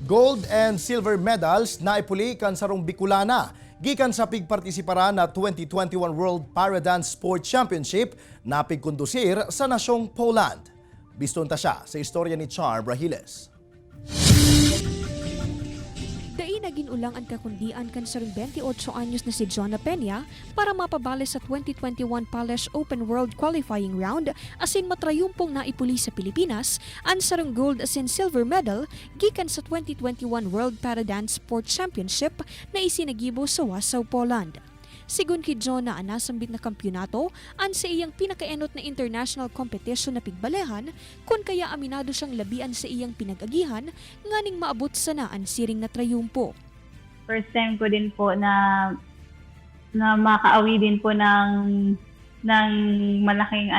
Gold and silver medals na ipuli kan sarong Bicolana gikan sa pigpartisipara na 2021 World Paradance Sport Championship na pigkondusir sa nasyong Poland. Biston ta siya sa istorya ni Char Brahiles. Dai naging ulang ang kakundian kan sarong 28 anyos na si Jonna Peña para mapabali sa 2021 Polish Open World Qualifying Round asin matrayumpong naipuli sa Pilipinas ang sarong gold asin silver medal gikan sa 2021 World Paradance Sport Championship na isinagibo sa Warsaw, Poland. Sigun kay Jonna ang nasambit na kampyonato, ang sa iyang pinakaenot na international competition na pigbalehan, kung kaya aminado siyang labian sa iyang pinag-agihan, nganing maabot sana ang siring na trayumpo. First time ko din po na makaawi din po ng malaking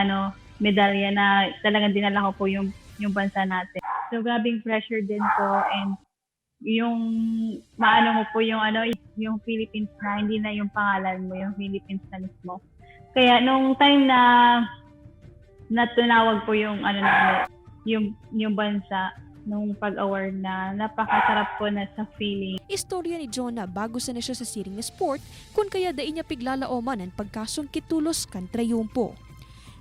medalya na talagang dinala ko po yung bansa natin. So grabing pressure din po, and yung maano mo po yung Philippines na hindi na yung pangalan mo, yung Philippines na mismo. Kaya nung time na tunawag po yung yung bansa nung pag-award na, napakasarap po na sa feeling. Istorya ni Jonna bago sa na siya sa siring na sport, kung kaya dai niya piglalaoman ang pagkasungkit tulos kan trayumpo.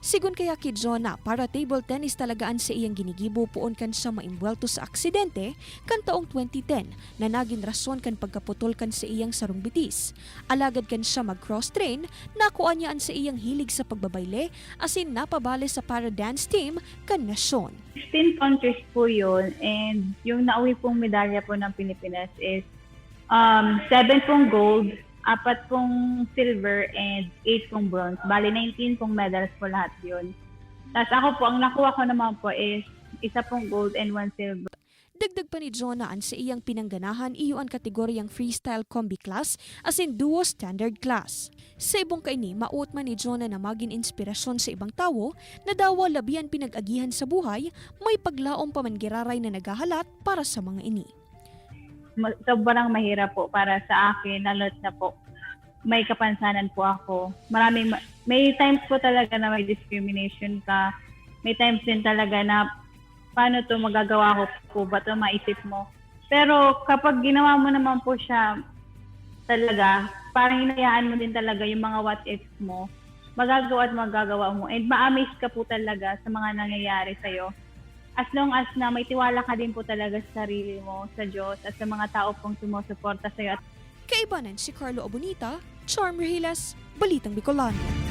Sigun kaya kay Jonna, para table tennis talagaan sa iyang ginigibo poon kan siya maimbwelto sa aksidente kan taong 2010 na naging rason kan pagkaputol kan sa iyang sarong bitis. Alagad kan siya mag-cross-train, nakuha niya ang sa iyang hilig sa pagbabayle asin napabali sa para dance team kan nasyon. 16 countries po yun, and yung nauwi pong medalya po ng Pilipinas is 7 pong gold, 4 pong silver, and 8 pong bronze. Bali, 19 pong medals po lahat yun. Tapos ako po, ang nakuha ko naman po is 1 pong gold and 1 silver. Dagdag pa ni Jonna ang sa iyang pinangganahan iyo ang kategoryang freestyle combi class as in duo standard class. Sa ibong kaini, mauot man ni Jonna na maging inspirasyon sa ibang tao na dawa labian pinag-agihan sa buhay, may paglaom pa man giraray na nagahalat para sa mga ini. Sobrang mahirap po para sa akin, lalo't na po may kapansanan po ako. May times po talaga na may discrimination ka. May times din talaga na paano to magagawa ko po ba to maisip mo. Pero kapag ginawa mo naman po siya talaga, parang hinayaan mo din talaga yung mga what ifs mo, magagawa at magagawa mo. And ma-amaze ka po talaga sa mga nangyayari sa'yo. As long as na may tiwala ka din po talaga sa sarili mo, sa Diyos, at sa mga tao pong sumusuporta sa'yo. Kaibanan si Carlo Abonita, Charm Rahiles, Balitang Bicolana.